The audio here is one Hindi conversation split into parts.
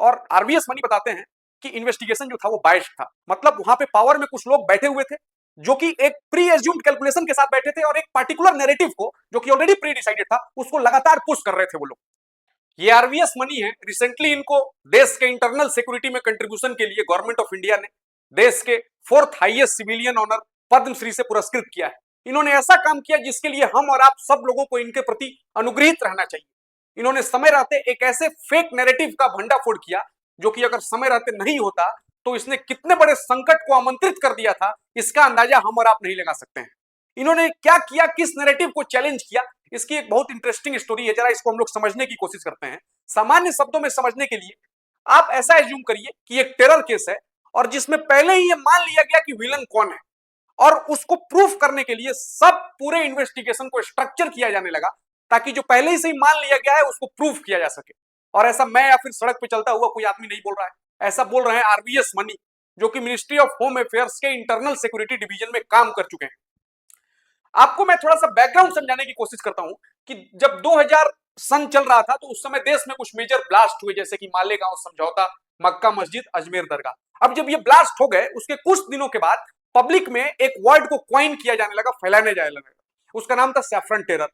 और आरवीएस मनी बताते हैं कि इन्वेस्टिगेशन जो था वो बायस्ड था। मतलब वहां पे पावर में कुछ लोग बैठे हुए थे जो कि एक प्री एज्यूम्ड कैलकुलेशन के साथ बैठे थे और एक पर्टिकुलर नैरेटिव को जो कि ऑलरेडी प्री डिसाइडेड था उसको लगातार पुश कर रहे थे वो लोग। ये आरवीएस मनी है, रिसेंटली इनको देश के इंटरनल सिक्योरिटी में कंट्रीब्यूशन के लिए गवर्नमेंट ऑफ इंडिया ने देश के 4th highest civilian honour Padmashri से पुरस्कृत किया है। इन्होंने ऐसा काम किया जिसके लिए हम और आप सब लोगों को इनके प्रति अनुग्रहित रहना चाहिए। इन्होंने समय रहते एक ऐसे फेक नैरेटिव का भंडाफोड़ किया जो कि अगर समय रहते नहीं होता तो इसने कितने बड़े संकट को आमंत्रित कर दिया था, इसका अंदाजा हम और आप नहीं लगा सकते हैं। इन्होंने क्या किया, किस नैरेटिव को चैलेंज किया, इसकी एक बहुत इंटरेस्टिंग स्टोरी है। जरा इसको हम लोग समझने की कोशिश करते हैं। सामान्य शब्दों में समझने के लिए आप ऐसा एज्यूम करिए कि एक टेरर केस है और जिसमें पहले ही ये मान लिया गया कि विलन कौन है और उसको प्रूफ करने के लिए सब पूरे इन्वेस्टिगेशन को स्ट्रक्चर किया जाने लगा ताकि जो पहले ही से ही मान लिया गया है उसको प्रूफ किया जा सके। और ऐसा मैं या फिर सड़क पे चलता हुआ कोई आदमी नहीं बोल रहा है, ऐसा बोल रहे हैं आरवीएस मनी जो कि मिनिस्ट्री ऑफ होम अफेयर्स के इंटरनल सिक्योरिटी डिवीजन में काम कर चुके हैं। आपको मैं थोड़ा सा बैकग्राउंड समझाने की कोशिश करता हूं कि जब 2000 सन चल रहा था तो उस समय देश में कुछ मेजर ब्लास्ट हुए, जैसे कि मालेगांव समझौता, मक्का मस्जिद, अजमेर दरगाह। अब जब ये ब्लास्ट हो गए उसके कुछ दिनों के बाद पब्लिक में एक वर्ड को क्वाइन किया जाने लगा, फैलाने जाने लगा। उसका नाम था सैफरन टेरर।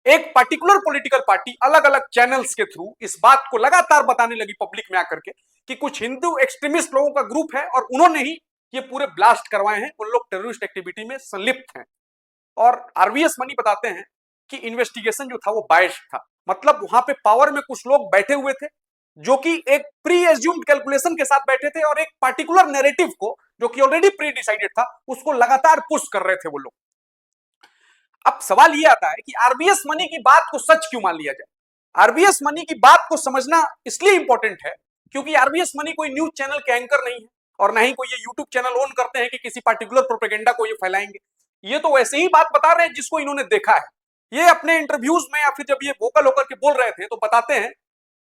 एक पर्टिकुलर पॉलिटिकल पार्टी अलग अलग चैनल्स के थ्रू इस बात को लगातार बताने लगी पब्लिक में आकर के कि कुछ हिंदू एक्सट्रीमिस्ट लोगों का ग्रुप है और उन्होंने ही ये पूरे ब्लास्ट करवाए हैं, उन लोग टेररिस्ट एक्टिविटी में संलिप्त हैं। और आरवीएस मनी बताते हैं कि इन्वेस्टिगेशन जो था वो बायस्ड था। मतलब वहां पे पावर में कुछ लोग बैठे हुए थे जो कि एक प्री एज्यूम्ड कैलकुलेशन के साथ बैठे थे और एक पर्टिकुलर नैरेटिव को जो कि ऑलरेडी प्री डिसाइडेड था उसको लगातार पुश कर रहे थे वो लोग। अब सवाल ये आता है कि आरबीएस मनी की बात को सच क्यों मान लिया जाए। आरबीएस मनी की बात को समझना इसलिए इंपॉर्टेंट है क्योंकि आरबीएस मनी कोई न्यूज चैनल के एंकर नहीं है और ना ही कोई ये यूट्यूब चैनल ओन करते हैं कि किसी पर्टिकुलर प्रोपेगेंडा को ये फैलाएंगे। ये तो वैसे ही बात बता रहे हैं जिसको इन्होंने देखा है। ये अपने इंटरव्यूज में या फिर जब ये वोकल होकर के बोल रहे थे तो बताते हैं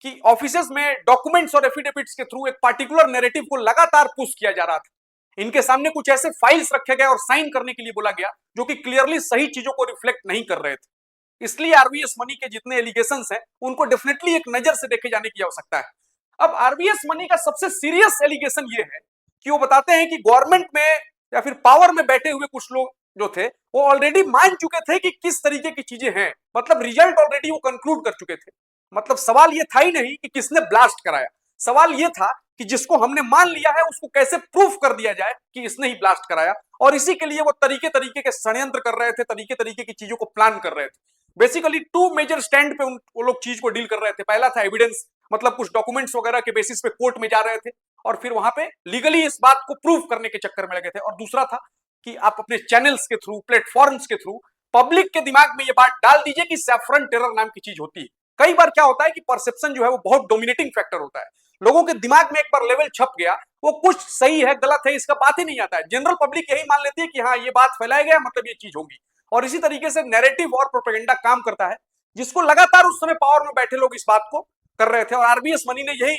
कि ऑफिसेस में डॉक्यूमेंट्स और एफिडेविट्स के थ्रू एक पर्टिकुलर नैरेटिव को लगातार पुश किया जा रहा था। इनके सामने कुछ ऐसे फाइल्स रखे गए और साइन करने के लिए बोला गया जो कि क्लियरली सही चीजों को रिफ्लेक्ट नहीं कर रहे थे। इसलिए आरबीएस मनी के जितने एलिगेशंस हैं उनको डेफिनेटली एक नजर से देखे जाने की आवश्यकता है। अब आरबीएस मनी का सबसे सीरियस एलिगेशन ये है कि वो बताते हैं कि गवर्नमेंट में या फिर पावर में बैठे हुए कुछ लोग जो थे वो ऑलरेडी मान चुके थे कि किस तरीके की चीजें हैं। मतलब रिजल्ट ऑलरेडी वो कंक्लूड कर चुके थे। मतलब सवाल ये था ही नहीं कि किसने ब्लास्ट कराया, सवाल ये था कि जिसको हमने मान लिया है उसको कैसे प्रूफ कर दिया जाए कि इसने ही ब्लास्ट कराया। और इसी के लिए वो तरीके तरीके के षड्यंत्र कर रहे थे, तरीके तरीके की चीजों को प्लान कर रहे थे। बेसिकली टू मेजर स्टैंड पे वो लोग चीज को डील कर रहे थे। पहला था एविडेंस, मतलब कुछ डॉक्यूमेंट्स वगैरह के बेसिस पे कोर्ट में जा रहे थे और फिर वहां पे लीगली इस बात को प्रूफ करने के चक्कर में लगे थे। और दूसरा था कि आप अपने चैनल्स के थ्रू, प्लेटफॉर्म्स के थ्रू पब्लिक के दिमाग में ये बात डाल दीजिए कि सैफरन टेरर नाम की चीज होती है। कई बार क्या होता है कि परसेप्शन जो है वो बहुत डोमिनेटिंग फैक्टर होता है। लोगों के दिमाग में एक बार लेवल छप गया, वो कुछ सही है गलत है इसका बात ही नहीं आता है। जनरल पब्लिक यही मान लेती है कि हाँ ये बात फैलाया गया मतलब ये चीज होगी। और इसी तरीके से नैरेटिव और प्रोपेगेंडा काम करता है जिसको लगातार उस समय पावर में बैठे लोग इस बात को कर रहे थे। और आरबीएस मनी ने यही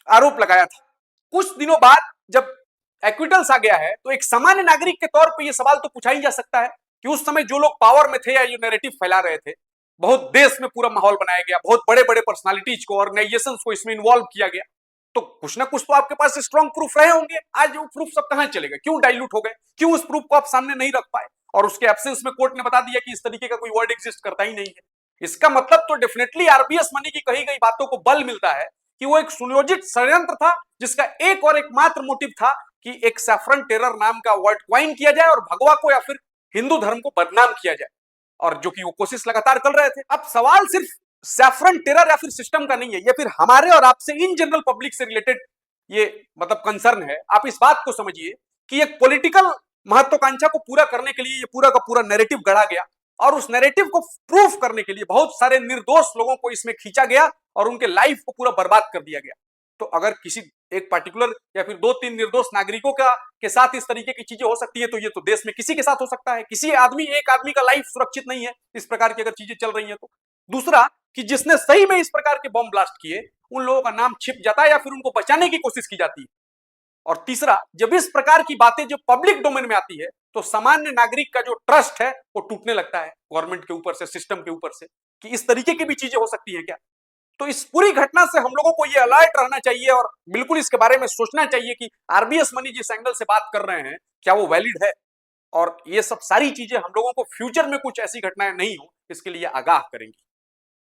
आरोप लगाया था। कुछ दिनों बाद जब एक्विटल्स आ गया है तो एक सामान्य नागरिक के तौर पर यह सवाल तो पूछा ही जा सकता है कि उस समय जो लोग पावर में थे या ये नैरेटिव फैला रहे थे, बहुत देश में पूरा माहौल बनाया गया, बहुत बड़े बड़े पर्सनालिटीज को, ऑर्गेनाइजेशंस को इसमें इन्वॉल्व किया गया, तो कुछ ना कुछ तो आपके पास स्ट्रॉन्ग प्रूफ रहे होंगे। आज वो प्रूफ सब कहां चले गए, क्यों डाइल्यूट हो गए, क्यों उस प्रूफ को आप सामने नहीं रख पाए? और उसके एब्सेंस में कोर्ट ने बता दिया कि इस तरीके का कोई वर्ड एग्जिस्ट करता ही नहीं है। इसका मतलब तो डेफिनेटली आरबीएस मनी की कही गई बातों को बल मिलता है कि वो एक सुनियोजित षड्यंत्र था जिसका एक और एकमात्र मोटिव था कि एक सैफरन टेरर नाम का वर्ड क्वाइन किया जाए और भगवा को या फिर हिंदू धर्म को बदनाम किया जाए, और जो कि वो कोशिश लगातार कर रहे थे। अब सवाल सिर्फ सैफरन टेरर या फिर सिस्टम का नहीं है, ये फिर हमारे और आपसे इन जनरल पब्लिक से रिलेटेड ये मतलब कंसर्न है। आप इस बात को समझिए कि एक पॉलिटिकल महत्वाकांक्षा को पूरा करने के लिए ये पूरा का पूरा नैरेटिव गढ़ा गया और उस नैरेटिव को प्रूफ करने के लिए बहुत सारे निर्दोष लोगों को इसमें खींचा गया और उनके लाइफ को पूरा बर्बाद कर दिया गया। तो अगर किसी एक पर्टिकुलर या फिर 2-3 निर्दोष नागरिकों का के साथ इस तरीके की चीजें हो सकती है तो ये तो देश में किसी के साथ हो सकता है। किसी एक आदमी का लाइफ सुरक्षित नहीं है इस प्रकार की अगर चीजें चल रही है तो। दूसरा कि जिसने सही में इस प्रकार के बम ब्लास्ट किए उन लोगों का नाम छिप जाता है या फिर उनको बचाने की कोशिश की जाती है। और तीसरा, जब इस प्रकार की बातें जो पब्लिक डोमेन में आती है तो सामान्य नागरिक का जो ट्रस्ट है वो टूटने लगता है गवर्नमेंट के ऊपर से, सिस्टम के ऊपर से, कि इस तरीके की भी चीजें हो सकती है क्या। तो इस पूरी घटना से हम लोगों को ये अलर्ट रहना चाहिए और बिल्कुल इसके बारे में सोचना चाहिए कि आरबीएस मनी जिस एंगल से बात कर रहे हैं क्या वो वैलिड है, और ये सब सारी चीजें हम लोगों को फ्यूचर में कुछ ऐसी घटनाएं नहीं हो इसके लिए आगाह करेंगी।